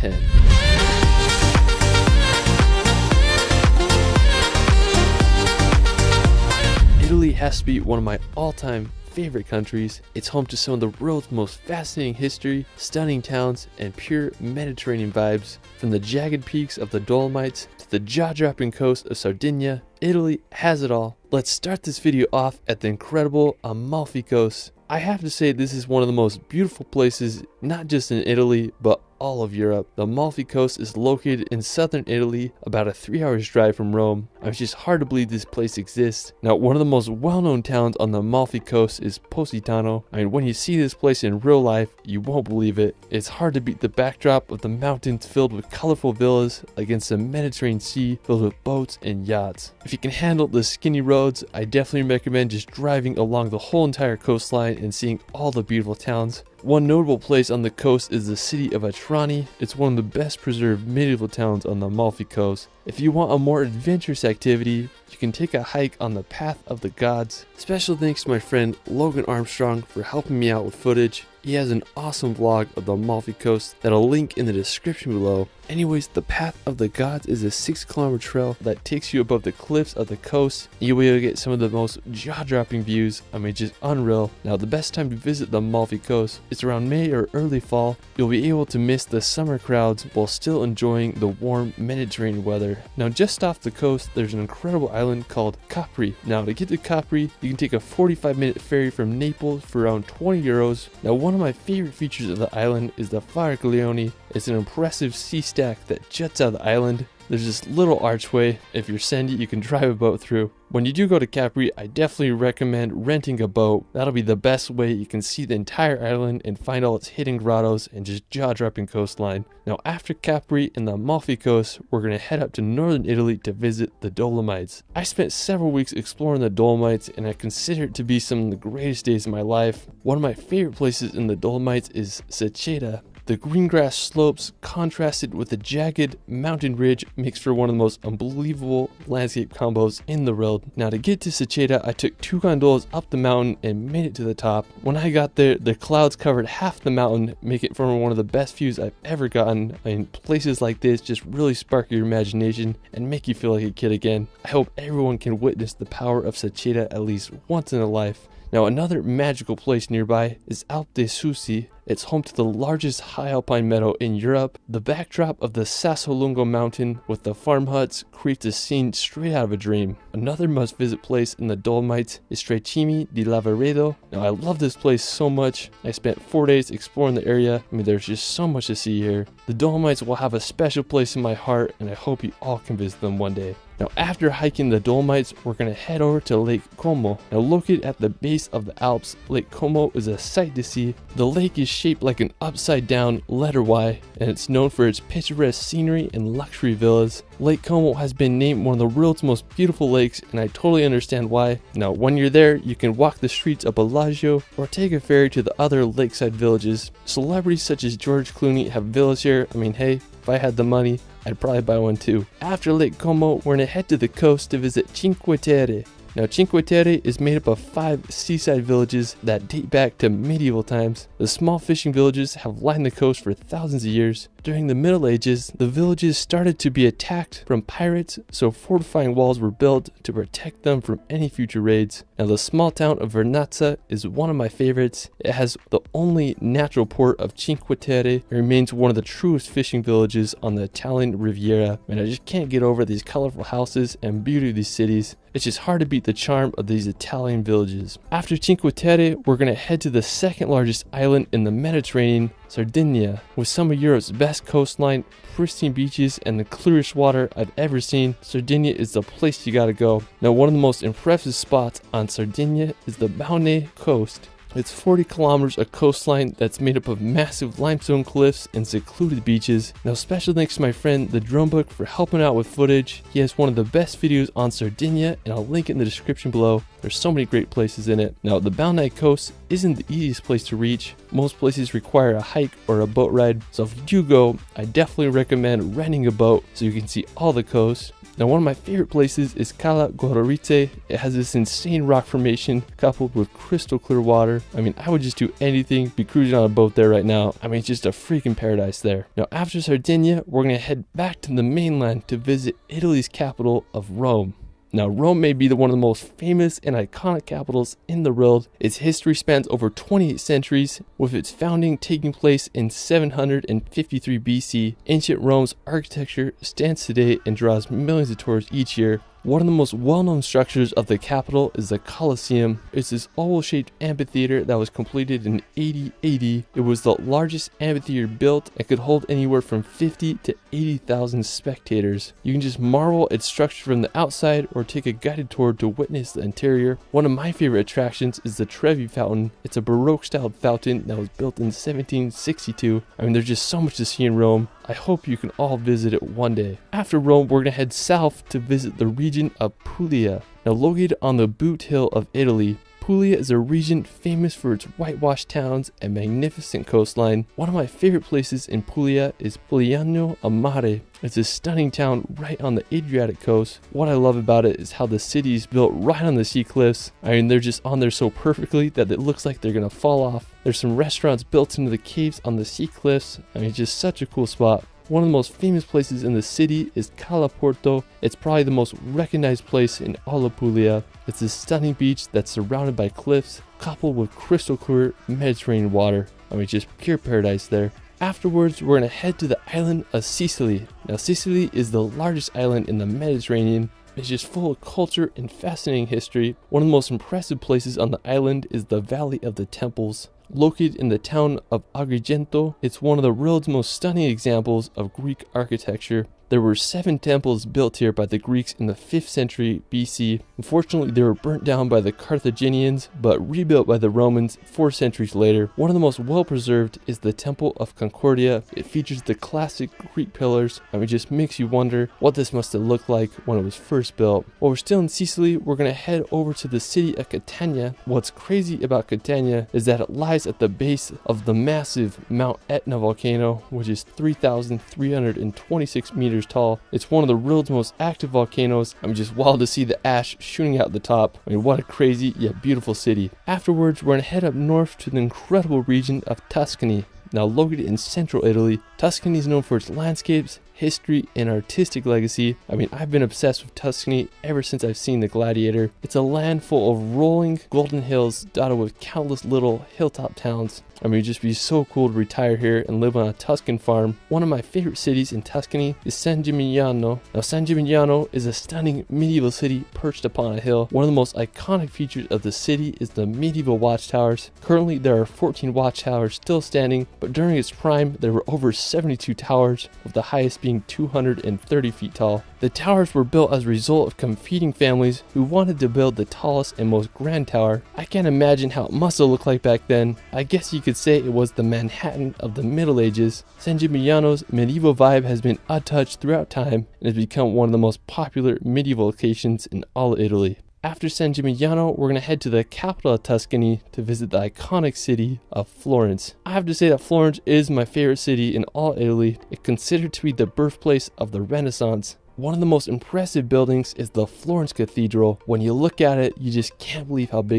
10. Italy has to be one of my all-time favorite countries. It's home to some of the world's most fascinating history, stunning towns, and pure Mediterranean vibes. From the jagged peaks of the Dolomites to the jaw-dropping coast of Sardinia, Italy has it all. Let's start this video off at the incredible Amalfi Coast. I have to say this is one of the most beautiful places, not just in Italy, but all of Europe. The Amalfi Coast is located in southern Italy, about a 3-hour drive from Rome. It's just hard to believe this place exists. Now, one of the most well-known towns on the Amalfi Coast is Positano. When you see this place in real life, you won't believe it. It's hard to beat the backdrop of the mountains filled with colorful villas against the Mediterranean Sea filled with boats and yachts. If you can handle the skinny roads, I definitely recommend just driving along the whole entire coastline and seeing all the beautiful towns. One notable place on the coast is the city of Trani. It's one of the best preserved medieval towns on the Amalfi Coast. If you want a more adventurous activity, you can take a hike on the Path of the Gods. Special thanks to my friend Logan Armstrong for helping me out with footage. He has an awesome vlog of the Amalfi Coast that I'll link in the description below. Anyways, the Path of the Gods is a 6-kilometer trail that takes you above the cliffs of the coast. You'll be able to get some of the most jaw-dropping views. Just unreal. Now, the best time to visit the Amalfi Coast is around May or early fall. You'll be able to miss the summer crowds while still enjoying the warm Mediterranean weather. Now, just off the coast, there's an incredible island called Capri. Now, to get to Capri, you can take a 45-minute ferry from Naples for around 20 euros. Now, one of my favorite features of the island is the Faraglioni. It's an impressive sea stack that juts out of the island. There's this little archway. If you're sandy, you can drive a boat through. When you do go to Capri, I definitely recommend renting a boat. That'll be the best way you can see the entire island and find all its hidden grottos and just jaw-dropping coastline. Now, after Capri and the Amalfi Coast, we're going to head up to northern Italy to visit the Dolomites. I spent several weeks exploring the Dolomites, and I consider it to be some of the greatest days of my life. One of my favorite places in the Dolomites is Seceta. The green grass slopes contrasted with the jagged mountain ridge makes for one of the most unbelievable landscape combos in the world. Now, to get to Seceta, I took 2 gondolas up the mountain and made it to the top. When I got there, the clouds covered half the mountain, making it for one of the best views I've ever gotten. Places like this just really spark your imagination and make you feel like a kid again. I hope everyone can witness the power of Seceta at least once in a life. Now, another magical place nearby is Alps de Susi. It's home to the largest high alpine meadow in Europe. The backdrop of the Sassolungo mountain with the farm huts creates a scene straight out of a dream. Another must-visit place in the Dolomites is Trecimi di Lavaredo. Now, I love this place so much. I spent 4 days exploring the area. There's just so much to see here. The Dolomites will have a special place in my heart, and I hope you all can visit them one day. Now, after hiking the Dolomites, we're going to head over to Lake Como. Now, located at the base of the Alps, Lake Como is a sight to see. The lake is shaped like an upside down letter Y, and it's known for its picturesque scenery and luxury villas. Lake Como has been named one of the world's most beautiful lakes, and I totally understand why. Now, when you're there, you can walk the streets of Bellagio or take a ferry to the other lakeside villages. Celebrities such as George Clooney have villas here. Hey, if I had the money, I'd probably buy one too. After Lake Como, we're gonna head to the coast to visit Cinque Terre. Now, Cinque Terre is made up of 5 seaside villages that date back to medieval times. The small fishing villages have lined the coast for thousands of years. During the Middle Ages, the villages started to be attacked from pirates, so fortifying walls were built to protect them from any future raids. Now, the small town of Vernazza is one of my favorites. It has the only natural port of Cinque Terre and remains one of the truest fishing villages on the Italian Riviera. I just can't get over these colorful houses and beauty of these cities. It's just hard to beat the charm of these Italian villages. After Cinque Terre, we're going to head to the second largest island in the Mediterranean, Sardinia. With some of Europe's best coastline, pristine beaches, and the clearest water I've ever seen, Sardinia is the place you gotta go. Now, one of the most impressive spots on Sardinia is the Baune coast. It's 40 kilometers of coastline that's made up of massive limestone cliffs and secluded beaches. Now, special thanks to my friend the Drone Book for helping out with footage. He has one of the best videos on Sardinia, and I'll link it in the description below. There's so many great places in it. Now, the Baune coast isn't the easiest place to reach. Most places require a hike or a boat ride, so if you do go, I definitely recommend renting a boat so you can see all the coast. Now one of my favorite places is Cala Gororite. It has this insane rock formation coupled with crystal clear water. I mean, I would just do anything, be cruising on a boat there right now. I mean, it's just a freaking paradise there. Now after Sardinia, we're going to head back to the mainland to visit Italy's capital of Rome. Now, Rome may be one of the most famous and iconic capitals in the world. Its history spans over 28 centuries, with its founding taking place in 753 BC. Ancient Rome's architecture stands today and draws millions of tourists each year. One of the most well-known structures of the capital is the Colosseum. It's this oval-shaped amphitheater that was completed in 80 AD. It was the largest amphitheater built and could hold anywhere from 50 to 80,000 spectators. You can just marvel at its structure from the outside or take a guided tour to witness the interior. One of my favorite attractions is the Trevi fountain. It's a Baroque-styled fountain that was built in 1762. I mean, there's just so much to see in Rome. I hope you can all visit it one day. After Rome, we're going to head south to visit the region of Puglia. Now located on the boot hill of Italy, Puglia is a region famous for its whitewashed towns and magnificent coastline. One of my favorite places in Puglia is Pogliano a Mare. It's a stunning town right on the Adriatic coast. What I love about it is how the city is built right on the sea cliffs. I mean, they're just on there so perfectly that it looks like they're gonna fall off. There's some restaurants built into the caves on the sea cliffs. I mean, it's just such a cool spot. One of the most famous places in the city is Cala Porto. It's probably the most recognized place in all of Puglia. It's a stunning beach that's surrounded by cliffs, coupled with crystal clear Mediterranean water. I mean, just pure paradise there. Afterwards, we're going to head to the island of Sicily. Now, Sicily is the largest island in the Mediterranean. It's just full of culture and fascinating history. One of the most impressive places on the island is the Valley of the Temples. Located in the town of Agrigento, it's one of the world's most stunning examples of Greek architecture. There were 7 temples built here by the Greeks in the 5th century BC. Unfortunately, they were burnt down by the Carthaginians, but rebuilt by the Romans 4 centuries later. One of the most well-preserved is the Temple of Concordia. It features the classic Greek pillars. I mean, it just makes you wonder what this must have looked like when it was first built. While we're still in Sicily, we're going to head over to the city of Catania. What's crazy about Catania is that it lies at the base of the massive Mount Etna volcano, which is 3,326 meters tall. It's one of the world's most active volcanoes. I'm just wild to see the ash shooting out the top. I mean, what a crazy yet beautiful city. Afterwards, we're going to head up north to the incredible region of Tuscany. Now located in central Italy, Tuscany is known for its landscapes, history, and artistic legacy. I mean, I've been obsessed with Tuscany ever since I've seen The Gladiator. It's a land full of rolling golden hills dotted with countless little hilltop towns. I mean, it'd just be so cool to retire here and live on a Tuscan farm. One of my favorite cities in Tuscany is San Gimignano. Now, San Gimignano is a stunning medieval city perched upon a hill. One of the most iconic features of the city is the medieval watchtowers. Currently, there are 14 watchtowers still standing, but during its prime, there were over 72 towers, with the highest being 230 feet tall. The towers were built as a result of competing families who wanted to build the tallest and most grand tower. I can't imagine how it must have looked like back then. I guess you could say it was the Manhattan of the Middle Ages. San Gimignano's medieval vibe has been untouched throughout time and has become one of the most popular medieval locations in all of Italy. After San Gimignano, we're going to head to the capital of Tuscany to visit the iconic city of Florence. I have to say that Florence is my favorite city in all Italy. It's considered to be the birthplace of the Renaissance. One of the most impressive buildings is the Florence Cathedral. When you look at it, you just can't believe how big